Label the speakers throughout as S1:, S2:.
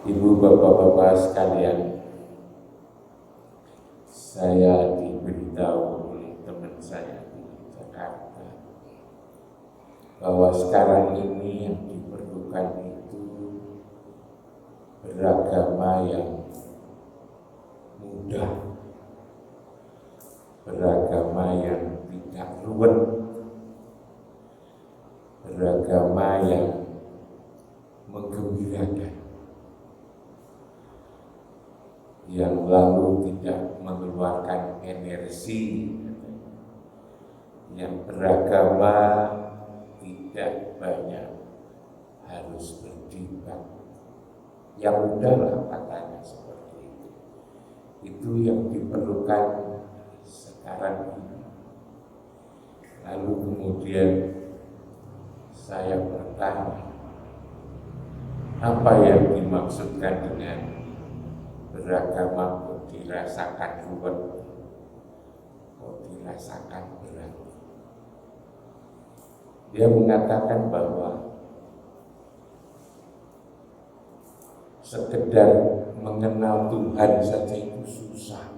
S1: Ibu, bapak-bapak sekalian, saya diberitahu oleh teman saya di Jakarta bahwa sekarang ini yang diperlukan itu beragama yang mudah, beragama yang tidak ruwet, beragama yang menggembirakan, yang lalu tidak mengeluarkan energi, yang beragama tidak banyak harus berdebat, yang udahlah katanya seperti itu. Itu yang diperlukan sekarang ini. Lalu kemudian saya bertanya, apa yang dimaksudkan dengan beragama kok dirasakan ruwet, kok dirasakan berat? Dia mengatakan bahwa sekedar mengenal Tuhan saja itu susah.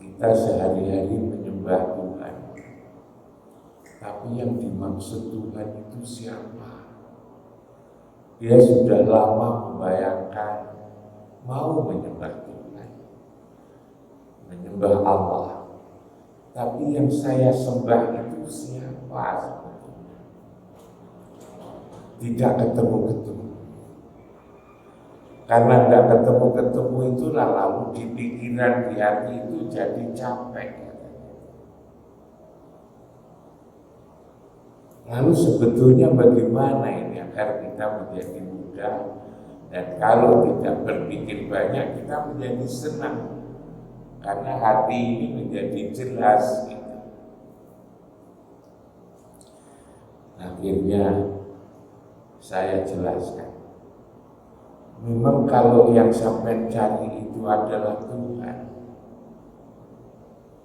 S1: Kita sehari-hari menyembah Tuhan, tapi yang dimaksud Tuhan itu siapa? Dia sudah lama membayangkan mau menyembah Tuhan, menyembah Allah, tapi yang saya sembah itu siapa sebetulnya? Tidak ketemu-ketemu. Karena tidak ketemu-ketemu itulah lalu di pikiran, di hati itu jadi capek. Lalu sebetulnya bagaimana ini agar kita menjadi mudah, dan kalau tidak berpikir banyak kita menjadi senang karena hati ini menjadi jelas gitu. Akhirnya saya jelaskan, memang kalau yang sampai cari itu adalah Tuhan,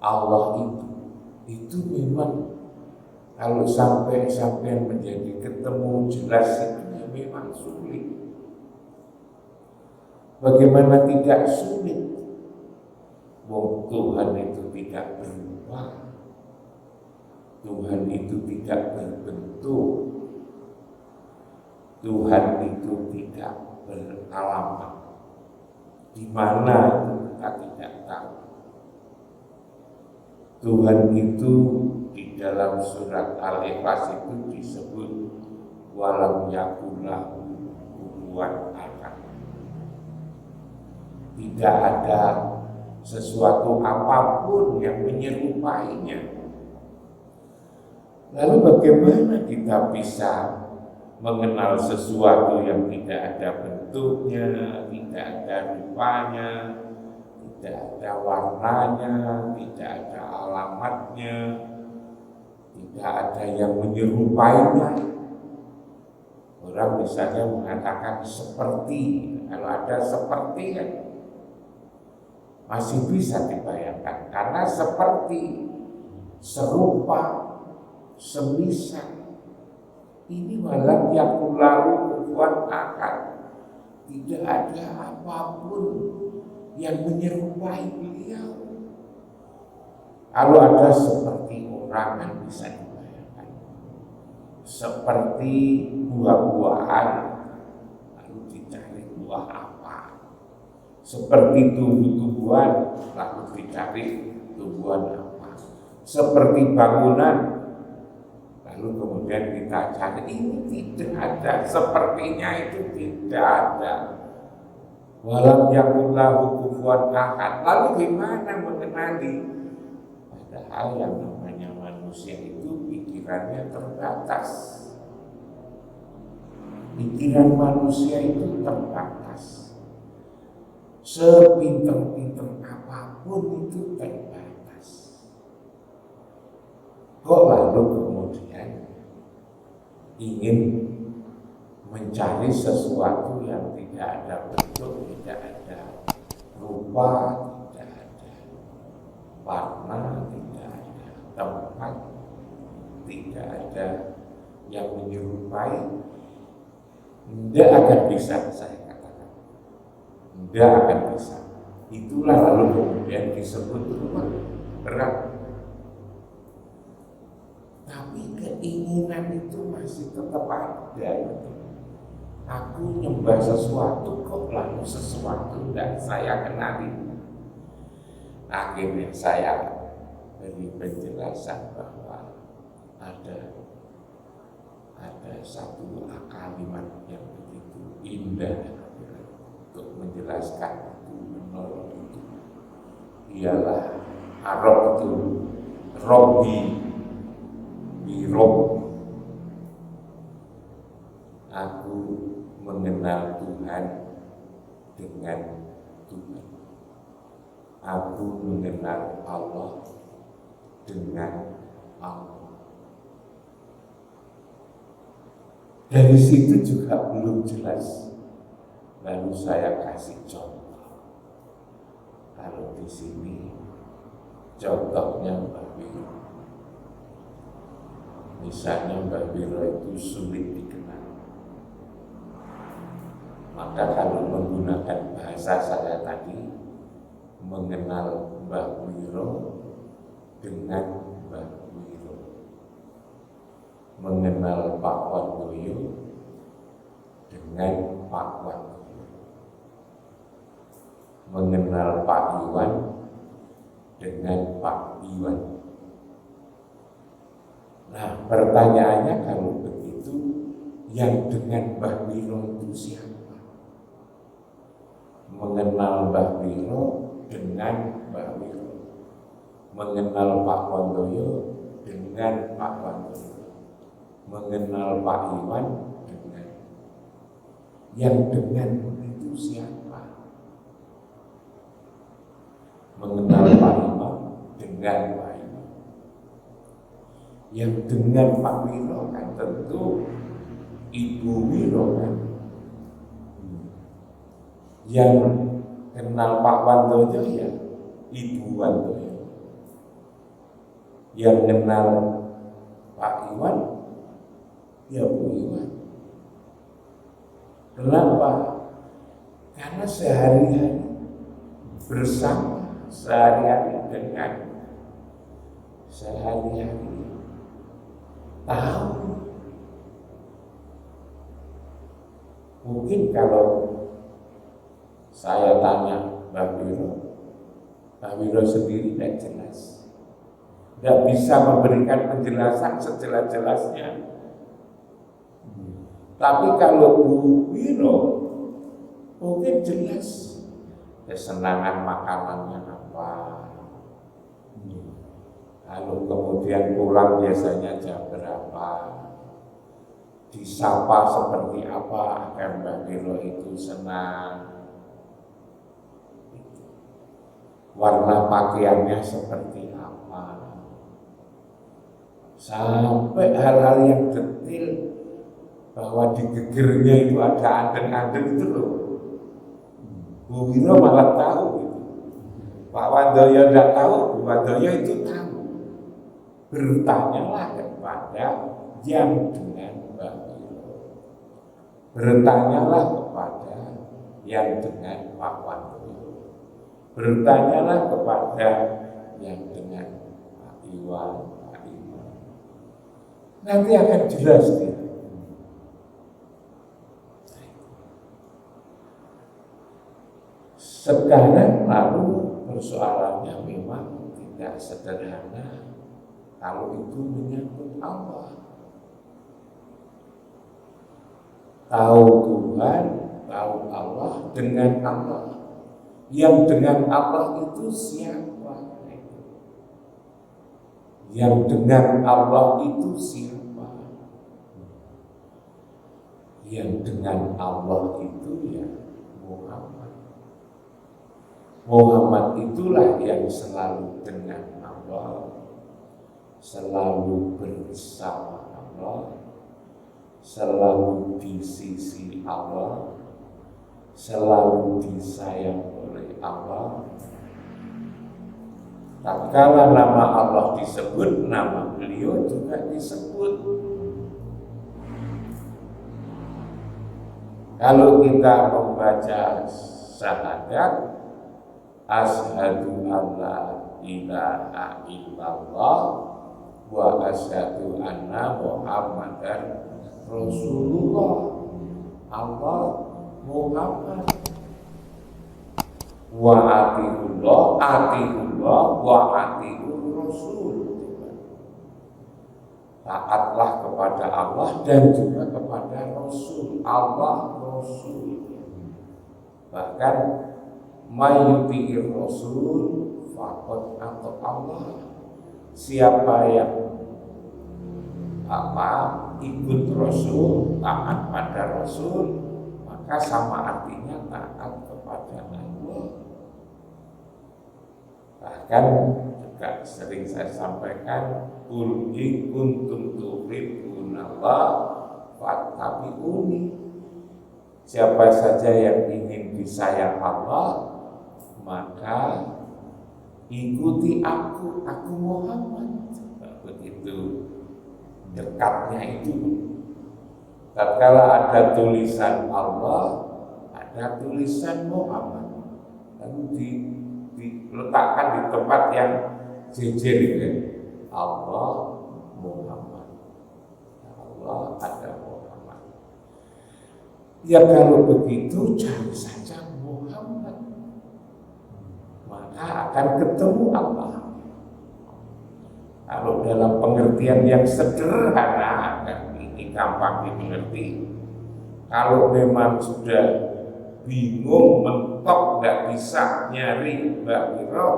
S1: Allah itu memang kalau sampai menjadi ketemu jelas itu ya memang sulit. Bagaimana tidak sulit? Wong Tuhan itu tidak berubah, Tuhan itu tidak berbentuk, Tuhan itu tidak beralamat. Di mana itu kita tidak tahu. Tuhan itu di dalam surat Al-Ikhlas itu disebut walam yakulahu kufuwan ahad. Tidak ada sesuatu apapun yang menyerupainya. Lalu bagaimana kita bisa mengenal sesuatu yang tidak ada bentuknya, tidak ada rupanya, tidak ada warnanya, tidak ada alamatnya, tidak ada yang menyerupainya? Orang misalnya mengatakan seperti, kalau ada seperti kan masih bisa dibayangkan, karena seperti, serupa, semisal. Ini walam yakulahu kufuwan ahad. Tidak ada apapun yang menyerupai beliau. Kalau ada seperti orang yang bisa dibayangkan, seperti buah-buahan, lalu dicari buah apa? Seperti tumbuh-tumbuhan, lalu dicari tumbuhan apa? Seperti bangunan, lalu kemudian kita cari, ini tidak ada, sepertinya itu tidak ada. Walam yakulahu kufuwan ahad. Lalu gimana mengenali? Padahal yang namanya manusia itu pikirannya terbatas. Pikiran manusia itu terbatas. Sepinter-pinter apapun itu terbatas. Kok lalu kemudian ingin mencari sesuatu yang tidak ada bentuk, tidak ada rupa, tidak ada warna, tidak ada tempat, tidak ada yang menyerupai? Tidak akan bisa, saya katakan. Tidak akan bisa. Itulah lalu kemudian disebut rumah berat. Tapi keinginan itu masih tetap ada. Aku nyembah sesuatu kok lalu sesuatu tidak saya kenali. Akhirnya saya beri penjelasan bahwa ada satu kalimat yang begitu indah untuk menjelaskan itu, menolong itu. Ialah Arab itu Robbi Birob. Aku mengenal Tuhan dengan Tuhan. Aku mengenal Allah dengan Allah. Dari situ juga belum jelas. Lalu saya kasih contoh. Kalau di sini contohnya Mbak Wiro. Misalnya Mbak Wiro itu sulit dikenal. Maka kalau menggunakan bahasa saya tadi, mengenal Mbak Wiro dengan Mbak Wiro, mengenal Pak Wandoyo dengan Pak Wandoyo, mengenal Pak Iwan dengan Pak Iwan. Nah, pertanyaannya kalau begitu, yang dengan Mbak Wiro itu siapa? Mengenal Mbak Wiro dengan Mbak Wiro, mengenal Pak Wandoyo dengan Pak Wandoyo, mengenal Pak Iwan dengan. Yang dengan itu siapa? Mengenal Pak Iwan dengan Pak Iwan. Yang dengan Pak Wiro kan tentu Ibu Wiro kan. Yang kenal Pak Wandoyo ya Ibu Wandoyo. Yang kenal Pak Iwan ya Bu Iwan. Kenapa? Karena sehari-hari bersama, sehari-hari dengan, sehari-hari tahu. Mungkin kalau saya tanya Mbak Wiro sendiri tidak jelas, tidak bisa memberikan penjelasan sejelas-jelasnya. Tapi kalau Bu Wiro mungkin jelas kesenangan makanannya apa, lalu kemudian pulang biasanya jam berapa, disapa seperti apa agar Mbak Wiro itu senang, warna pakaiannya seperti apa, sampai hal-hal yang detail bahwa di gegernya itu ada anden-anden itu loh. Bu Wiro malah tahu gitu. Pak Wandoyo tidak tahu, Bu Wandoyo itu tahu. Bertanyalah kepada yang dengan Mbak Wiro. Bertanyalah kepada yang dengan Pak Wandoyo. Bertanyalah kepada yang dengan Pak Iwan, Pak Iwan. Nanti akan jelas dia. Sekarang lalu persoalannya memang tidak sederhana kalau itu menyangkut Allah. Tahu Tuhan, tahu Allah dengan Allah. Yang dengan Allah itu siapa? Yang dengan Allah itu siapa? Yang dengan Allah itu ya Muhammad. Muhammad itulah yang selalu dengan Allah, selalu bersama Allah, selalu di sisi Allah, selalu disayang oleh Allah. Tatkala nama Allah disebut, nama beliau juga disebut. Kalau kita membaca syahadat asyhadu alla ilaha illallah wa asyhadu anna muhammadar rasulullah, Allah Muhammad, wa atiullah wa atiur rasul, taatlah kepada Allah dan juga kepada Rasul. Allah Rasul, bahkan mayyuti'ir Rasul faqad atau Allah, siapa yang ikut Rasul, taat pada Rasul, maka sama artinya taat kepada Allah. Bahkan juga sering saya sampaikan, qul in kuntum tuhibbunallah fattabi'uni, siapa saja yang ingin disayang Allah maka ikuti aku Muhammad. Begitu dekatnya itu. Tatkala ada tulisan Allah, ada tulisan Muhammad, lalu diletakkan di tempat yang jejer itu, Allah Muhammad, Allah ada Muhammad. Ya kalau begitu cari saja Muhammad, maka akan ketemu Allah. Kalau dalam pengertian yang sederhana, ini gampang dimengerti. Kalau memang sudah bingung, mentok, nggak bisa nyari Mbak Wiro,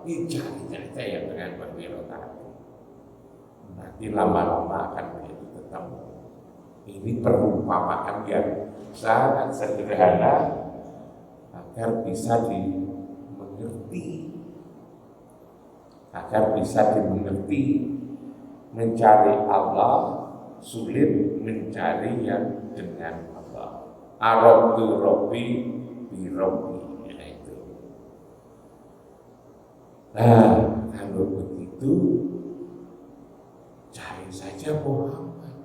S1: cari aja yang dengan Mbak Wiro tadi. Nanti lama-lama akan menjadi ketemu. Ini perumpamaan yang sangat sederhana agar bisa dimengerti. Agar bisa dimengerti, mencari Allah sulit, mencari yang dengan Allah. Arabtu Rabbi bi Rabbi, itu. Nah, kalau begitu cari saja Muhammad.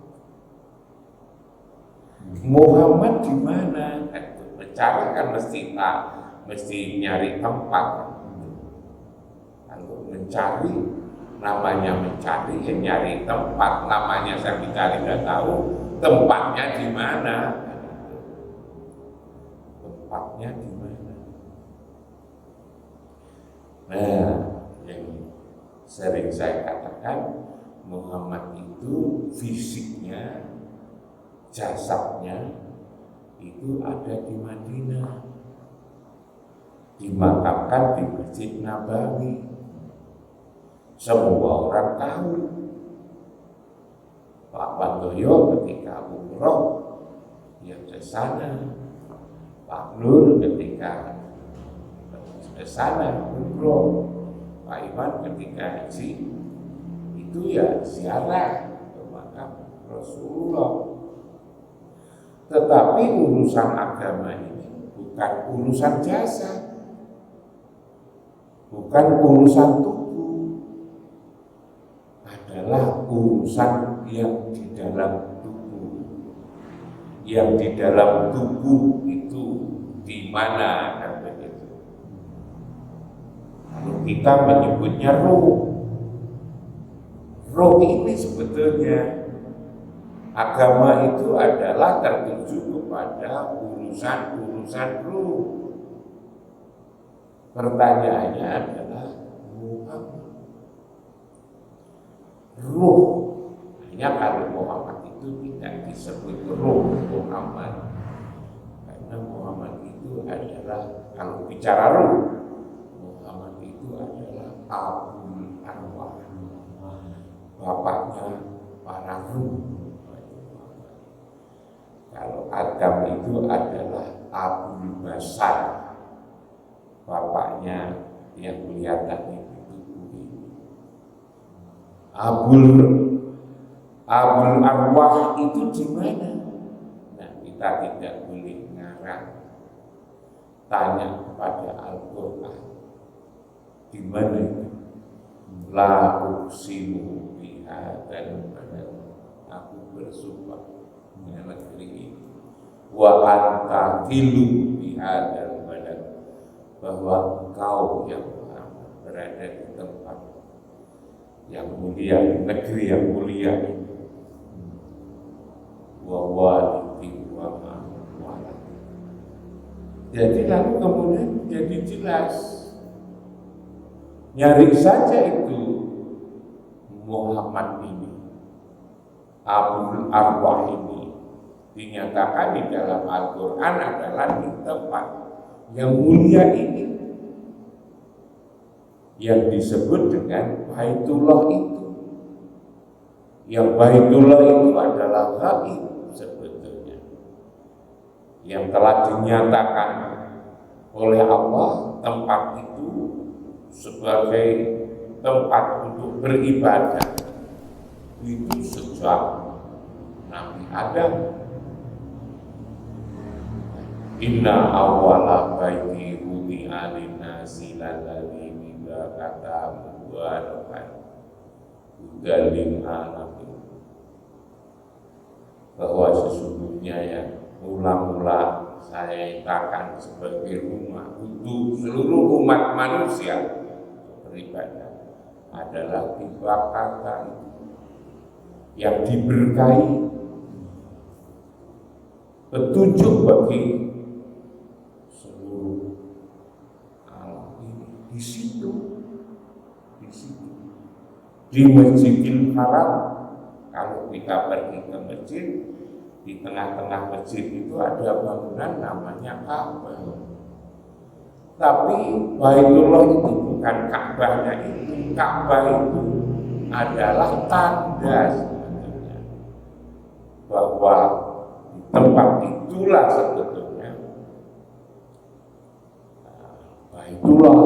S1: Muhammad di mana? Mencari kan mesti nyari tempat. Mencari, namanya mencari, ya nyari tempat, namanya saya mencari nggak tahu tempatnya di mana. Tempatnya di mana? Nah, yang sering saya katakan, Muhammad itu fisiknya, jasadnya itu ada di Madinah, dimakamkan di Masjid Nabawi. Semua orang tahu. Pak Bandoyo ketika umroh ya ke sana, Pak Nur ketika ke sana umroh, Pak Iwan ketika haji itu ya ziarah ke makam Rasulullah. Tetapi urusan agama ini bukan urusan jasa, bukan urusan tubuh, adalah urusan yang di dalam tubuh. Yang di dalam tubuh itu di mana, kan begitu. Kalau kita menyebutnya roh, roh ini sebetulnya agama itu adalah tertuju kepada urusan-urusan roh. Pertanyaannya adalah ruh. Hanya kalau Muhammad itu tidak disebut ruh Muhammad, karena Muhammad itu adalah, kalau bicara ruh, Muhammad itu adalah Abul Arwah, bapaknya para ruh. Kalau Adam itu adalah Abul Basar, bapaknya yang kelihatan itu. Abul Arwah itu di mana? Nah, kita tidak boleh ngarang. Tanya kepada Al-Quran, di mana itu? La uqsimu bihadzal balad, aku bersumpah dengan negeri ini. wa anta filu bihadzal balad, bahwa engkau yang berada di tempat yang mulia, negeri yang mulia, wa walidin wa ma walad. Jadi lalu kemudian jadi jelas, nyari saja itu Muhammad ini, Abul Arwah ini, dinyatakan di dalam Al-Quran adalah di tempat yang mulia ini, yang disebut dengan Baitullah itu. Yang Baitullah itu adalah gaib sebetulnya, yang telah dinyatakan oleh Allah tempat itu sebagai tempat untuk beribadah itu sejak Nabi Adam. Inna awwala baiti wudi'a lin-nasi lalladzi bibakata mubarakan hudan lil alamin, bahwa sesungguhnya yang mula-mula saya nyatakan sebagai rumah untuk seluruh umat manusia beribadah adalah Bibakata yang diberkahi, petunjuk bagi seluruh alam ini. Di situ di Masjidil Haram. Kalau kita pergi ke masjid, di tengah-tengah masjid itu ada bangunan namanya Ka'bah. Tapi Baitullah itu bukan Ka'bahnya itu. Ka'bah itu adalah tanda sebetulnya bahwa di tempat itulah sebetulnya Baitullah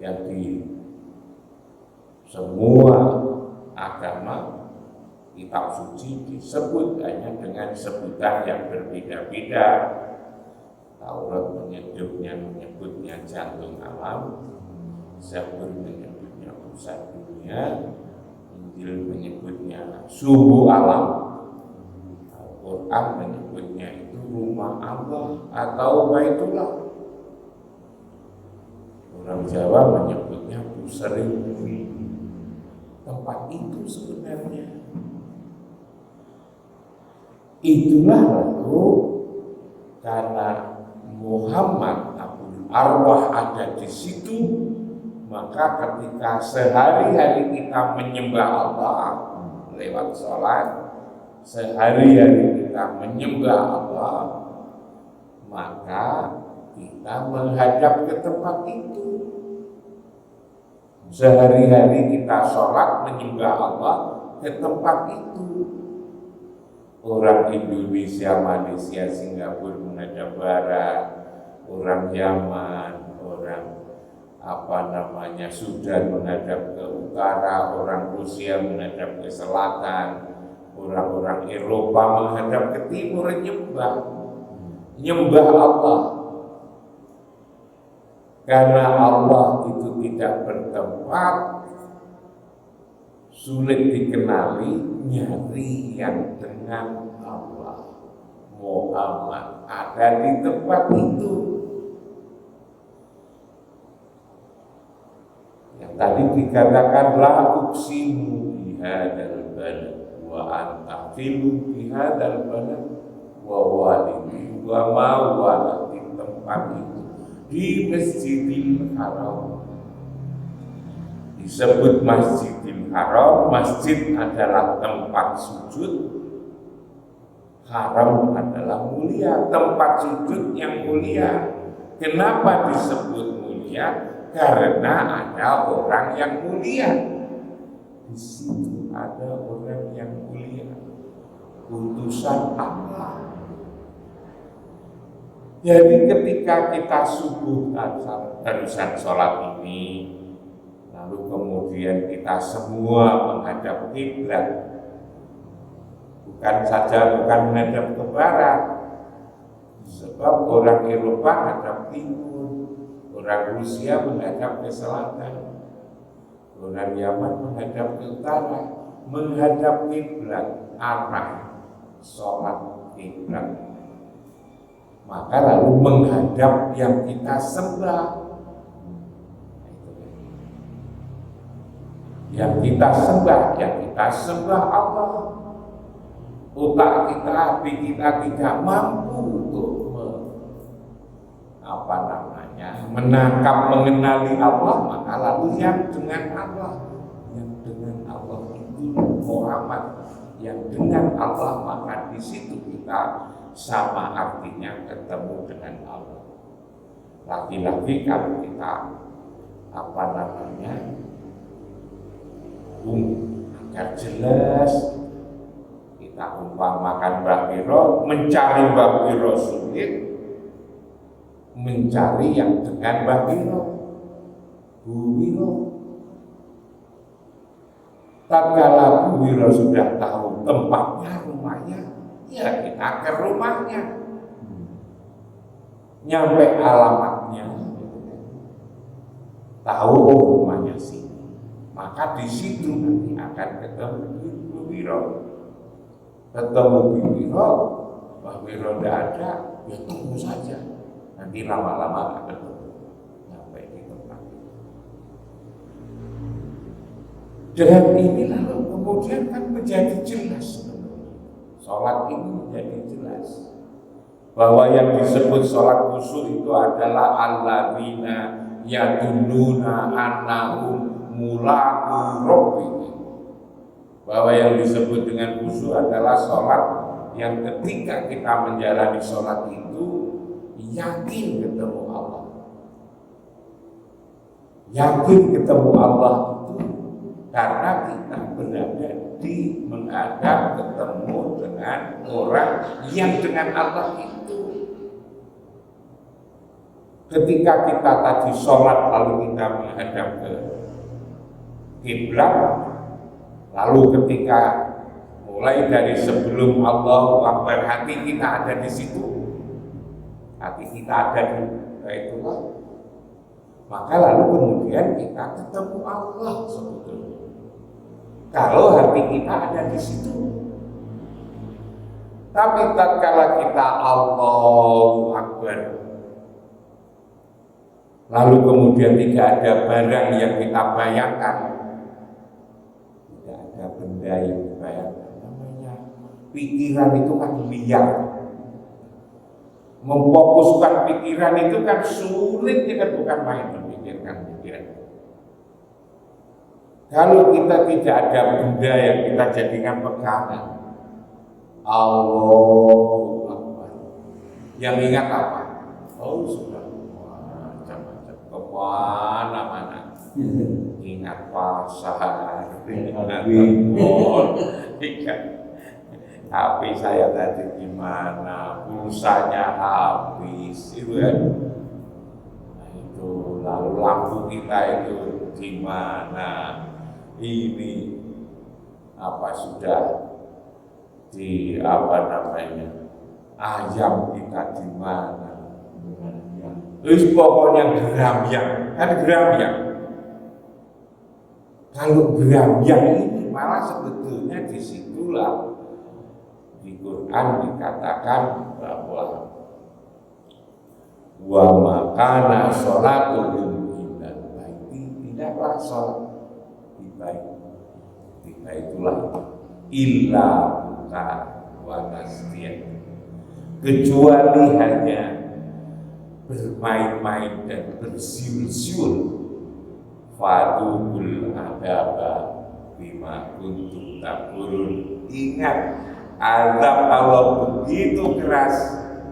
S1: yang di semua agama kitab suci disebut hanya dengan sebutan yang berbeda-beda. Taurat menyebutnya jantung alam, Zabur menyebutnya pusat dunia, Injil menyebutnya suhu alam, Al-Quran menyebutnya itu rumah Allah atau Baitullah. Orang Jawa menyebutnya Pusering Bumi. Tempat itu sebenarnya. Itulah lalu karena Muhammad Abul Arwah ada di situ, maka ketika sehari-hari kita menyembah Allah lewat sholat, sehari-hari kita menyembah Allah, maka kita menghadap ke tempat itu. Sehari-hari kita sholat menyembah Allah ke tempat itu. Orang Indonesia, Malaysia, Singapura menghadap barat, orang Yaman, orang Sudan menghadap ke utara, orang Rusia menghadap ke selatan, orang-orang Eropa menghadap ke timur, nyembah Allah. Karena Allah itu tidak bertempat, sulit dikenali, nyari yang dengan Allah. Muhammad ada di tempat itu. Yang tadi dikatakan la uqsimu bihadzal balad wa anta filu bihadzal balad wa walidin wa ma walad, di tempat itu, di Masjidil Haram. Disebut Masjidil Haram, masjid adalah tempat sujud, haram adalah mulia, tempat sujud yang mulia. Kenapa disebut mulia? Karena ada orang yang mulia. Di situ ada orang yang mulia, utusan Allah. Jadi ketika kita subuh barusan sholat ini, lalu kemudian kita semua menghadap kiblat, bukan menghadap ke barat, sebab orang Eropa menghadap timur, orang Rusia menghadap ke selatan, orang Yaman menghadap ke utara, menghadap kiblat, arah sholat kiblat maka lalu menghadap yang kita sembah. Yang kita sembah Allah. Otak kita, hati kita tidak mampu untuk menangkap, mengenali Allah, maka lalu yang dengan Allah itu Muhammad, yang dengan Allah, maka di situ kita sama artinya ketemu dengan Allah. Lagi-lagi kalau kita agar jelas, kita umpamakan Mbak Wiro, mencari Mbak Wiro sulit, mencari yang dengan Mbak Wiro, Bu Wiro. Tatkala Bu Wiro sudah tahu tempatnya, rumahnya, ya kita ke rumahnya, nyampe alamatnya, tahu rumahnya sini, maka di situ nanti akan ketemu Bu Wiro. Ketemu Bu Wiro, Mbak Wiro tidak ada, ya tunggu saja, nanti lama-lama akan ketemu nyampe di tempat. Dengan ini lalu kemudian kan menjadi jelas, sholat ini menjadi jelas bahwa yang disebut sholat khusyuk itu adalah alladzina yadunnuna annahum mulaqu rabbihim. Bahwa yang disebut dengan khusyuk adalah sholat yang ketika kita menjalani sholat itu yakin ketemu Allah. Yakin ketemu Allah itu karena kita berada di menghadap ketemu dengan orang yang dengan Allah itu. Ketika kita tadi sholat lalu kita menghadap ke kiblat, lalu ketika mulai dari sebelum Allahu Akbar hati kita ada di situ, hati kita ada di Baitullah, maka lalu kemudian kita ketemu Allah sebetulnya. Kalau hati kita ada di situ. Tapi tatkala kita Allahu Akbar, lalu kemudian tidak ada barang yang kita bayangkan, tidak ada benda yang dibayangkan, namanya pikiran itu kan liar. Memfokuskan pikiran itu kan sulit, kan bukan main memikirkan pikiran. Kalau kita tidak ada benda yang kita jadikan pegangan, Allahu Akbar, yang ingat apa? Oh sudah macam-macam kemana-mana. Ingat pasar, ingat mall, HP saya tadi gimana, pulsanya habis, itu kan. Nah, itu lalu lampu kita itu gimana, ini sudah di ayam kita gimana, terus pokoknya gerambyang, kan gerambyang. Kalau gerambyang ini malah sebetulnya disitulah di Quran dikatakan bahwa wa makana sholatuhum indal baiti, tidaklah sholat di baitullah illa buka wa tasbih, kecuali hanya bermain-main dan bersiul-siul. Fadukul adaba bima kuntum takfurun, ingat azab Allah begitu keras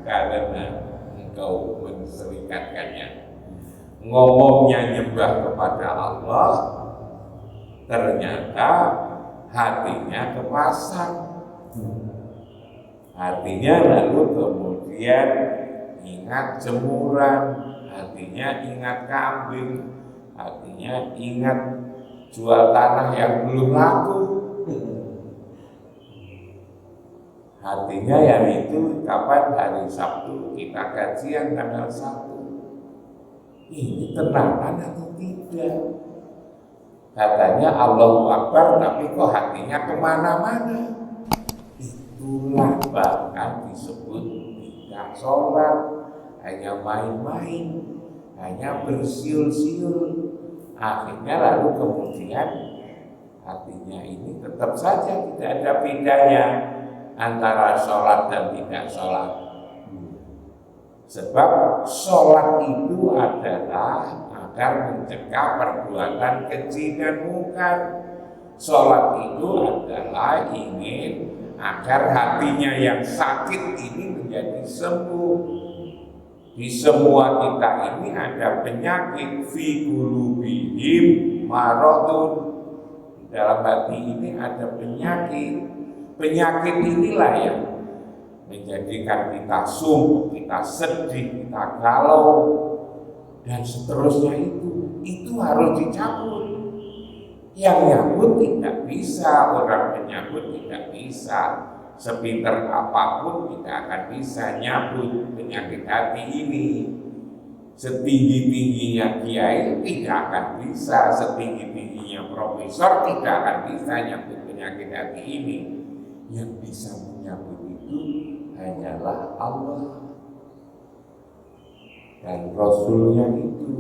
S1: karena engkau menserikatkannya. Ngomongnya nyembah kepada Allah, ternyata hatinya ke pasar. Hatinya lalu kemudian ingat jemuran, hatinya ingat kambing, hatinya ingat jual tanah yang belum laku. Hatinya yang itu kapan hari Sabtu kita kajian tanggal 1. Ini tenanan atau tidak? Katanya Allahu Akbar, tapi kok hatinya kemana-mana. Itulah bahkan disebut tidak sholat, hanya main-main, hanya bersiul-siul. Akhirnya lalu kemudian artinya ini tetap saja tidak ada bedanya antara sholat dan tidak sholat. Sebab sholat itu adalah agar mencegah perbuatan keji dan mungkar. Sholat itu adalah ingin agar hatinya yang sakit ini menjadi sembuh. Di semua kita ini ada penyakit, fi qulubihim maradun. Di dalam hati ini ada penyakit. Penyakit inilah yang menjadikan kita sungguh, kita sedih, kita galau, dan seterusnya itu harus dicabut. Yang nyabut tidak bisa, orang menyabut tidak bisa. Sepinter apapun tidak akan bisa nyabut penyakit hati ini. Setinggi-tingginya kiai tidak akan bisa, setinggi-tingginya profesor tidak akan bisa nyabut penyakit hati ini. Yang bisa menyabut itu hanyalah Allah dan Rasulnya itu.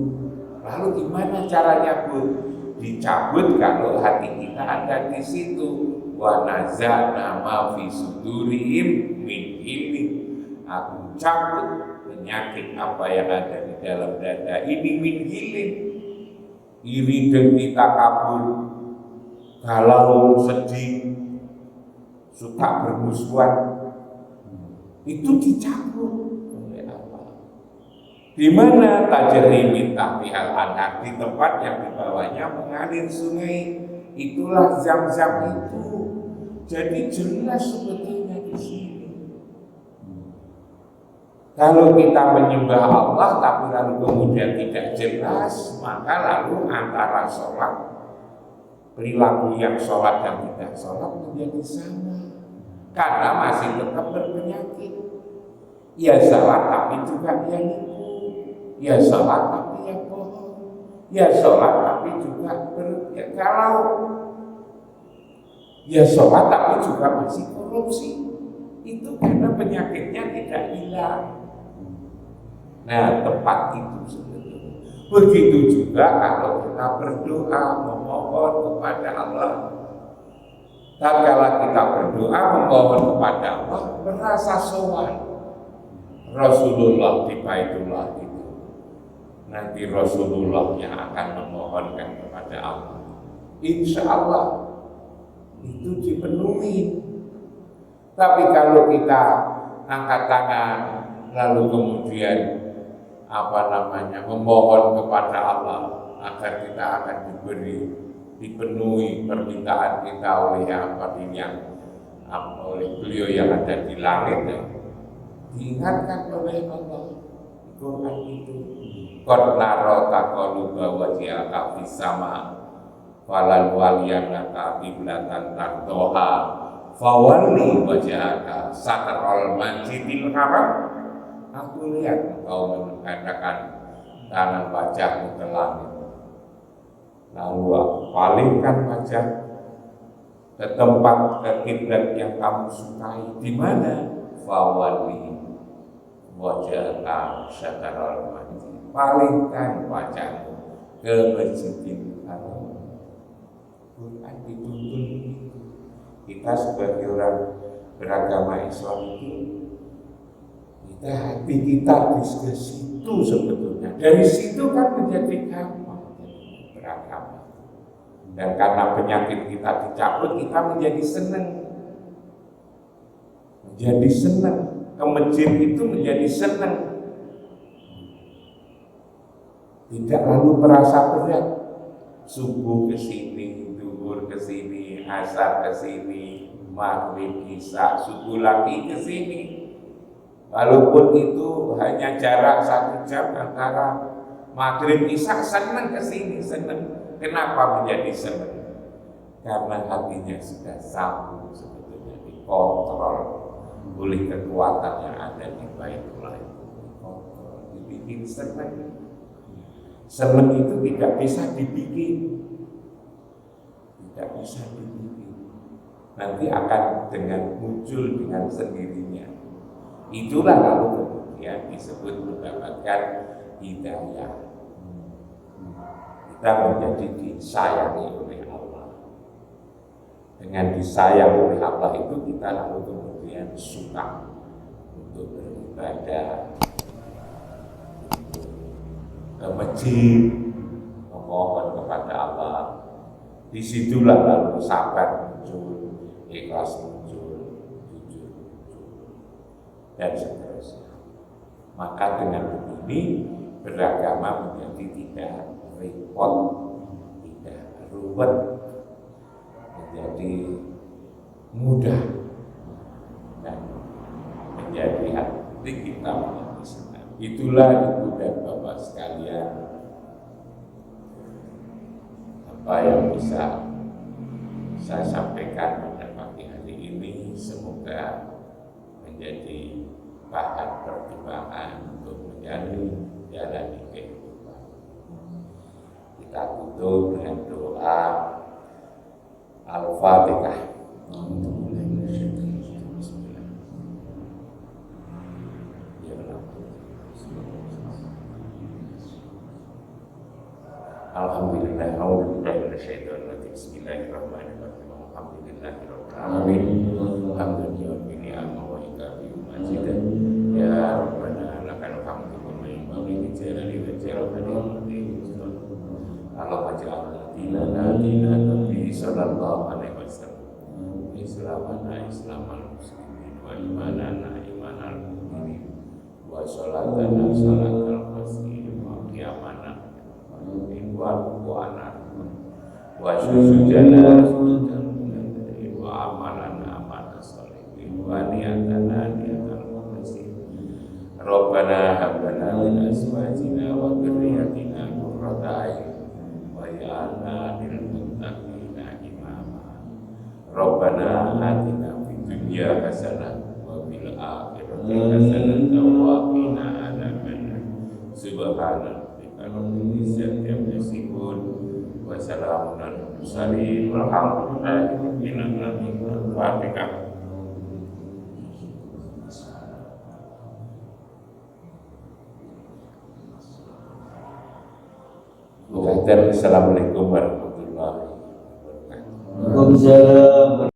S1: Lalu gimana caranya, Bu? Dicabut kalau hati kita ada di situ. Wa nazana ma fi sudurihim min ilmi. Aku cabut penyakit apa yang ada di dalam dada ini min ilmi. Iri dan takabur, galau, sedih, suka bermusuhan, itu dicabut oleh Allah. Di mana tajri min tahtihal anhar, di tempat yang di bawahnya mengalir sungai, itulah Zam-Zam itu. Jadi jelas sebetulnya di sini. Kalau kita menyembah Allah tapi lalu kemudian tidak jelas, maka lalu antara sholat, perilaku yang sholat dan tidak sholat menjadi sama. Karena masih tetap berpenyakit. Ya sholat tapi juga yang itu. Ya sholat tapi yang bohong. Ya sholat tapi juga bergalau. Ya sholat tapi juga masih korupsi. Itu karena penyakitnya tidak hilang. Nah, tempat itu sebetulnya. Begitu juga kalau kita berdoa memohon kepada Allah. Tatkala kita berdoa memohon kepada Allah, merasa sowan. Rasulullah di Baitullah itu. Nanti Rasulullah yang akan memohonkan kepada Allah. Insya Allah itu dipenuhi. Tapi kalau kita angkat tangan lalu kemudian memohon kepada Allah agar kita akan dipenuhi permintaan kita oleh oleh beliau yang ada di langit, diingatkan oleh Allah Quran itu. Qad nara taqalluba wajhaka fis sama falal waliyanaka qiblatan tardoha fawalli wajhaka satral masjidil haram. Aku lihat engkau mengatakan tangan wajahmu ke langit, lalu palingkan wajah ke tempat, ke kiblat yang kamu sukai. Di mana? Fawalli wajhaka satral masjid. Palingkan wajahmu ke Masjidil Haram. Quran dituntun itu. Kita sebagai orang beragama Islam itu, hati kita di situ sebetulnya. Dari situ kan menjadi gampang beragama. Dan karena penyakit kita dicabut, kita menjadi senang. Menjadi senang. Ke masjid itu menjadi senang. Tidak lalu merasa berat. Subuh ke sini, zuhur ke sini, asar ke sini, maghrib, isya, subuh lagi ke sini. Walaupun itu hanya jarak 1 jam antara maghrib isya, senang ke sini, senang. Kenapa menjadi senang? Karena hatinya sudah sambung sebetulnya, dikontrol oleh kekuatan yang ada di Baitullah itu. Dikontrol, dibikin senang. Senang itu tidak bisa dibikin, tidak bisa dibikin. Nanti akan muncul dengan sendirinya. Itulah lalu kemudian disebut mendapatkan hidayah. Kita menjadi disayangi oleh Allah. Dengan disayang oleh Allah itu kita lalu kemudian suka untuk beribadah, ke masjid, memohon kepada Allah. Disitulah lalu sabar muncul, ikhlas muncul, jujur muncul, dan seterusnya. Maka dengan begini beragama menjadi tidak repot, tidak ruwet, menjadi mudah, dan menjadi hati kita menjadi senang. Itulah ibu dan bapak sekalian apa yang bisa saya sampaikan pada pagi hari ini. Semoga menjadi bahan pertimbangan untuk menjalani kehidupan. Kita tutup dengan doa Al-Fatihah. Alhamdulillah, bismillahirrahmanirrahim. Alhamdulillahirabbil alamin. Alhamdulillah wa ikabi majidan. Ya Rabbana lakal hamdu wa min jalali wa jalali. Allah ja'alna dina Nabi sallallahu alaihi wasallam. Islamana islamal muslimin wa imanana imanal mu'minin wa salatana salatal muslimin wa qiyamana wa wa sujudana wa amalana amal salihin wa niyatana niyatal mukhlisin. Rabbana hab lana min azwajina wa dhurriyyatina qurrata a'yun waj'alna lil muttaqina imama. Rabbana atina fid dunya hasanah wa fil akhirati hasanah wa qina adzabannar. Subhana rabbika rabbil izzati amma yasifun wa salamun alal mursalin walhamdulillahi rabbil alamin. Fatihah. Assalamualaikum warahmatullahi wabarakatuh.
S2: Waalaikumsalam.